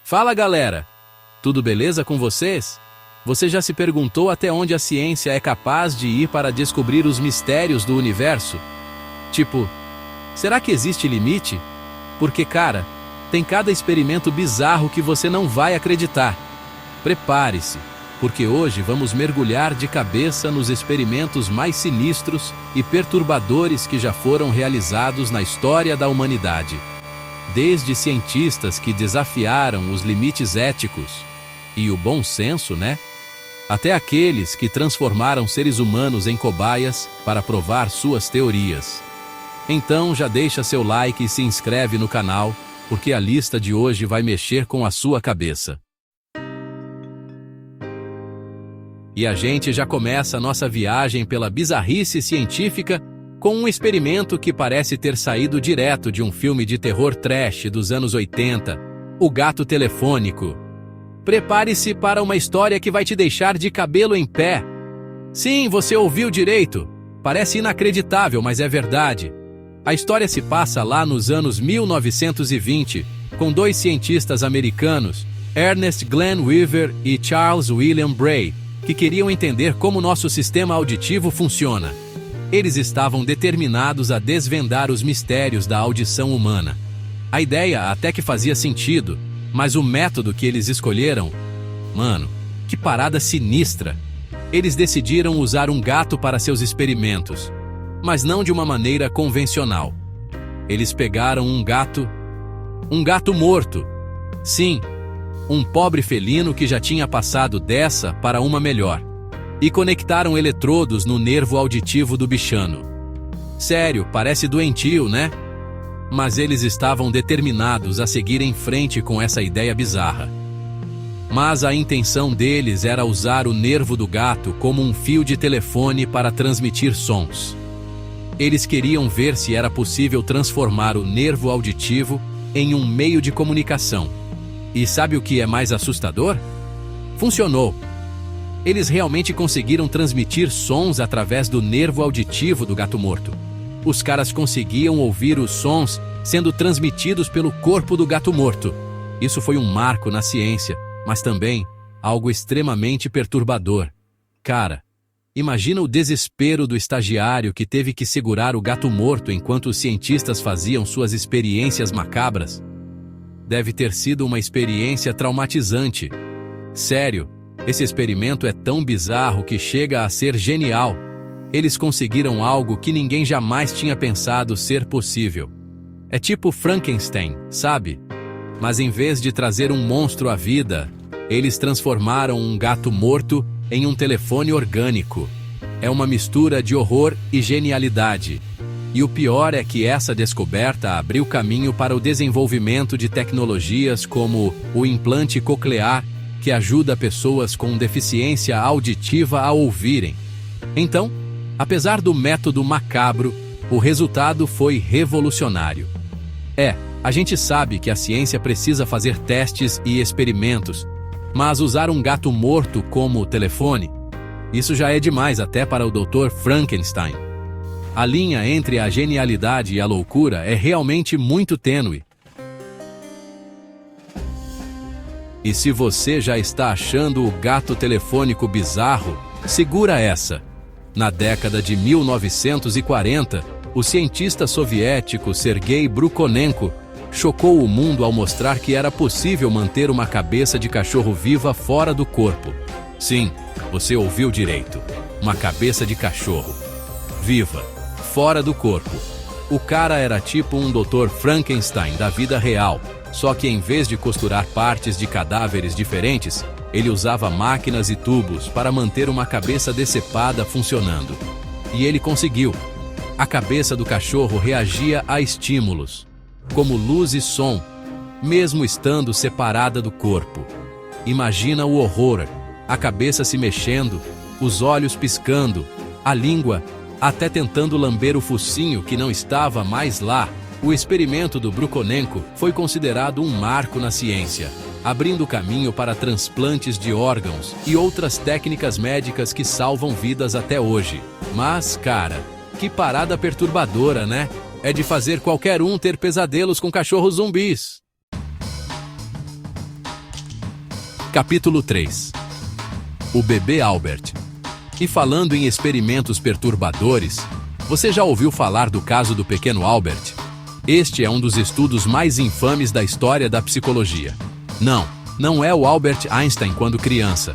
Fala galera! Tudo beleza com vocês? Você já se perguntou até onde a ciência é capaz de ir para descobrir os mistérios do universo? Tipo, será que existe limite? Porque, cara, tem cada experimento bizarro que você não vai acreditar. Prepare-se, porque hoje vamos mergulhar de cabeça nos experimentos mais sinistros e perturbadores que já foram realizados na história da humanidade. Desde cientistas que desafiaram os limites éticos e o bom senso, né? Até aqueles que transformaram seres humanos em cobaias para provar suas teorias. Então já deixa seu like e se inscreve no canal, porque a lista de hoje vai mexer com a sua cabeça. E a gente já começa a nossa viagem pela bizarrice científica com um experimento que parece ter saído direto de um filme de terror trash dos anos 80, o gato telefônico. Prepare-se para uma história que vai te deixar de cabelo em pé. Sim, você ouviu direito. Parece inacreditável, mas é verdade. A história se passa lá nos anos 1920, com dois cientistas americanos, Ernest Glenn Weaver e Charles William Bray, que queriam entender como nosso sistema auditivo funciona. Eles estavam determinados a desvendar os mistérios da audição humana. A ideia até que fazia sentido, mas o método que eles escolheram... Mano, que parada sinistra! Eles decidiram usar um gato para seus experimentos, mas não de uma maneira convencional. Eles pegaram um gato morto. Sim, um pobre felino que já tinha passado dessa para uma melhor. E conectaram eletrodos no nervo auditivo do bichano. Sério, parece doentio, né? Mas eles estavam determinados a seguir em frente com essa ideia bizarra. Mas a intenção deles era usar o nervo do gato como um fio de telefone para transmitir sons. Eles queriam ver se era possível transformar o nervo auditivo em um meio de comunicação. E sabe o que é mais assustador? Funcionou! Eles realmente conseguiram transmitir sons através do nervo auditivo do gato morto. Os caras conseguiam ouvir os sons sendo transmitidos pelo corpo do gato morto. Isso foi um marco na ciência, mas também algo extremamente perturbador. Cara, imagina o desespero do estagiário que teve que segurar o gato morto enquanto os cientistas faziam suas experiências macabras. Deve ter sido uma experiência traumatizante. Sério. Esse experimento é tão bizarro que chega a ser genial. Eles conseguiram algo que ninguém jamais tinha pensado ser possível. É tipo Frankenstein, sabe? Mas em vez de trazer um monstro à vida, eles transformaram um gato morto em um telefone orgânico. É uma mistura de horror e genialidade. E o pior é que essa descoberta abriu caminho para o desenvolvimento de tecnologias como o implante coclear, que ajuda pessoas com deficiência auditiva a ouvirem. Então, apesar do método macabro, o resultado foi revolucionário. A gente sabe que a ciência precisa fazer testes e experimentos, mas usar um gato morto como telefone, isso já é demais até para o Dr. Frankenstein. A linha entre a genialidade e a loucura é realmente muito tênue. E se você já está achando o gato telefônico bizarro, segura essa. Na década de 1940, o cientista soviético Sergei Brukhonenko chocou o mundo ao mostrar que era possível manter uma cabeça de cachorro viva fora do corpo. Sim, você ouviu direito. Uma cabeça de cachorro. Viva, fora do corpo. O cara era tipo um Dr. Frankenstein da vida real. Só que em vez de costurar partes de cadáveres diferentes, ele usava máquinas e tubos para manter uma cabeça decepada funcionando. E ele conseguiu. A cabeça do cachorro reagia a estímulos, como luz e som, mesmo estando separada do corpo. Imagina o horror, a cabeça se mexendo, os olhos piscando, a língua até tentando lamber o focinho que não estava mais lá. O experimento do Brukhonenko foi considerado um marco na ciência, abrindo caminho para transplantes de órgãos e outras técnicas médicas que salvam vidas até hoje. Mas, cara, que parada perturbadora, né? É de fazer qualquer um ter pesadelos com cachorros zumbis. Capítulo 3. O bebê Albert. E falando em experimentos perturbadores, você já ouviu falar do caso do pequeno Albert? Este é um dos estudos mais infames da história da psicologia. Não é o Albert Einstein quando criança,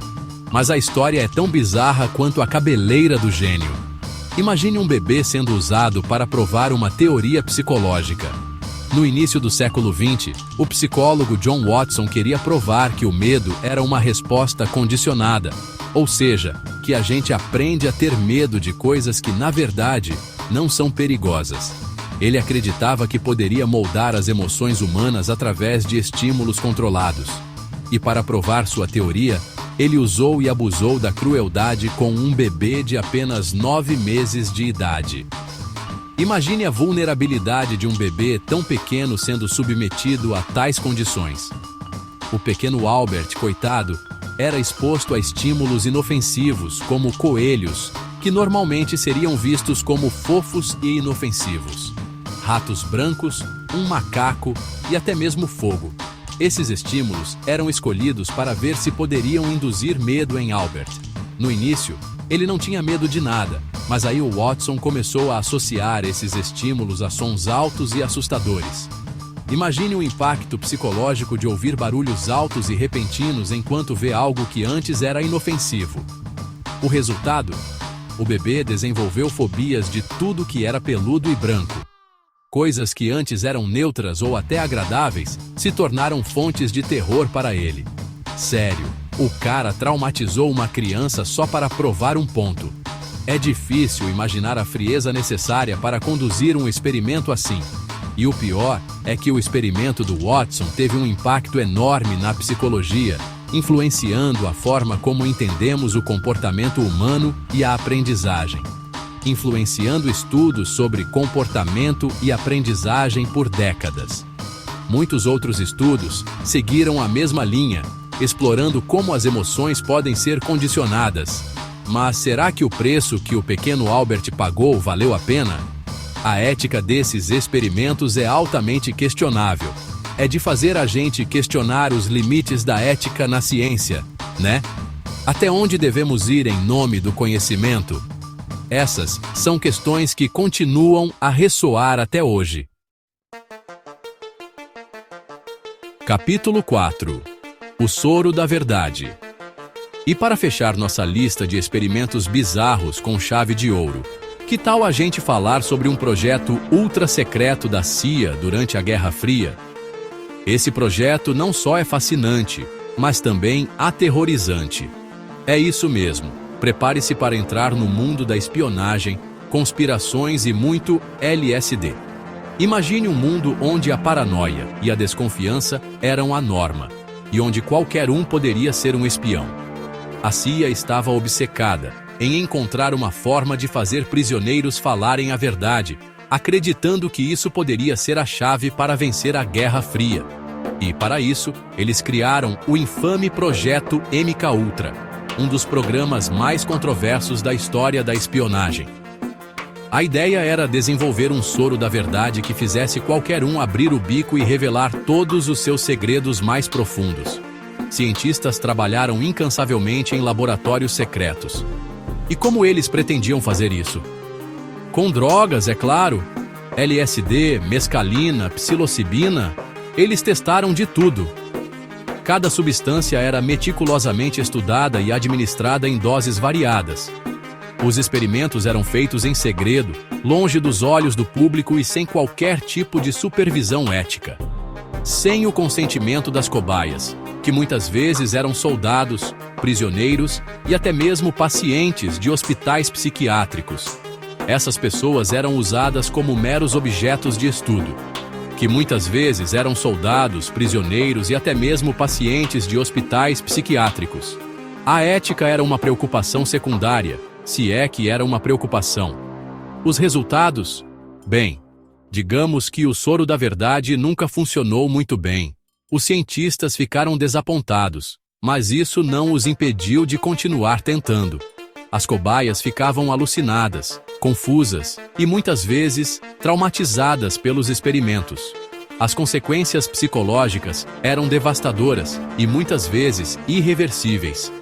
mas a história é tão bizarra quanto a cabeleira do gênio. Imagine um bebê sendo usado para provar uma teoria psicológica. No início do século XX, o psicólogo John Watson queria provar que o medo era uma resposta condicionada, ou seja, que a gente aprende a ter medo de coisas que, na verdade, não são perigosas. Ele acreditava que poderia moldar as emoções humanas através de estímulos controlados. E para provar sua teoria, ele usou e abusou da crueldade com um bebê de apenas 9 meses de idade. Imagine a vulnerabilidade de um bebê tão pequeno sendo submetido a tais condições. O pequeno Albert, coitado, era exposto a estímulos inofensivos, como coelhos, que normalmente seriam vistos como fofos e inofensivos. Ratos brancos, um macaco e até mesmo fogo. Esses estímulos eram escolhidos para ver se poderiam induzir medo em Albert. No início, ele não tinha medo de nada, mas aí o Watson começou a associar esses estímulos a sons altos e assustadores. Imagine o impacto psicológico de ouvir barulhos altos e repentinos enquanto vê algo que antes era inofensivo. O resultado? O bebê desenvolveu fobias de tudo que era peludo e branco. Coisas que antes eram neutras ou até agradáveis se tornaram fontes de terror para ele. Sério, o cara traumatizou uma criança só para provar um ponto. É difícil imaginar a frieza necessária para conduzir um experimento assim. E o pior é que o experimento do Watson teve um impacto enorme na psicologia, influenciando a forma como entendemos o comportamento humano e a aprendizagem. Influenciando estudos sobre comportamento e aprendizagem por décadas. Muitos outros estudos seguiram a mesma linha, explorando como as emoções podem ser condicionadas. Mas será que o preço que o pequeno Albert pagou valeu a pena? A ética desses experimentos é altamente questionável. É de fazer a gente questionar os limites da ética na ciência, né? Até onde devemos ir em nome do conhecimento? Essas são questões que continuam a ressoar até hoje. Capítulo 4. O soro da verdade. E para fechar nossa lista de experimentos bizarros com chave de ouro, que tal a gente falar sobre um projeto ultra secreto da CIA durante a Guerra Fria? Esse projeto não só é fascinante, mas também aterrorizante. É isso mesmo. Prepare-se para entrar no mundo da espionagem, conspirações e muito LSD. Imagine um mundo onde a paranoia e a desconfiança eram a norma, e onde qualquer um poderia ser um espião. A CIA estava obcecada em encontrar uma forma de fazer prisioneiros falarem a verdade, acreditando que isso poderia ser a chave para vencer a Guerra Fria. E, para isso, eles criaram o infame Projeto MKUltra, um dos programas mais controversos da história da espionagem. A ideia era desenvolver um soro da verdade que fizesse qualquer um abrir o bico e revelar todos os seus segredos mais profundos. Cientistas trabalharam incansavelmente em laboratórios secretos. E como eles pretendiam fazer isso? Com drogas, é claro. LSD, mescalina, psilocibina, eles testaram de tudo. Cada substância era meticulosamente estudada e administrada em doses variadas. Os experimentos eram feitos em segredo, longe dos olhos do público e sem qualquer tipo de supervisão ética. Sem o consentimento das cobaias, que muitas vezes eram soldados, prisioneiros e até mesmo pacientes de hospitais psiquiátricos. Essas pessoas eram usadas como meros objetos de estudo, que muitas vezes eram soldados, prisioneiros e até mesmo pacientes de hospitais psiquiátricos. A ética era uma preocupação secundária, se é que era uma preocupação. Os resultados? Bem, digamos que o soro da verdade nunca funcionou muito bem. Os cientistas ficaram desapontados, mas isso não os impediu de continuar tentando. As cobaias ficavam alucinadas, confusas e muitas vezes traumatizadas pelos experimentos. As consequências psicológicas eram devastadoras e muitas vezes irreversíveis.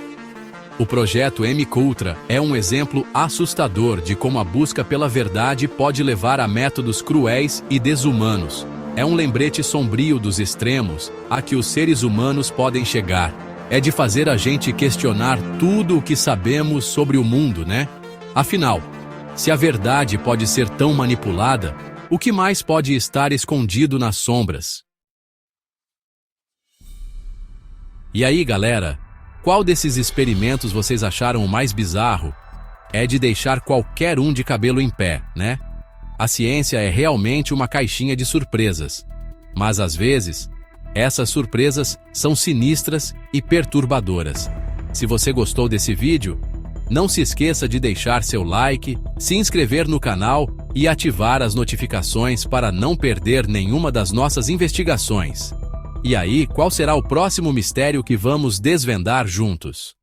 O projeto MKUltra é um exemplo assustador de como a busca pela verdade pode levar a métodos cruéis e desumanos. É um lembrete sombrio dos extremos a que os seres humanos podem chegar. É de fazer a gente questionar tudo o que sabemos sobre o mundo, né? Afinal, se a verdade pode ser tão manipulada, o que mais pode estar escondido nas sombras? E aí, galera? Qual desses experimentos vocês acharam o mais bizarro? É de deixar qualquer um de cabelo em pé, né? A ciência é realmente uma caixinha de surpresas. Mas às vezes, essas surpresas são sinistras e perturbadoras. Se você gostou desse vídeo, não se esqueça de deixar seu like, se inscrever no canal e ativar as notificações para não perder nenhuma das nossas investigações. E aí, qual será o próximo mistério que vamos desvendar juntos?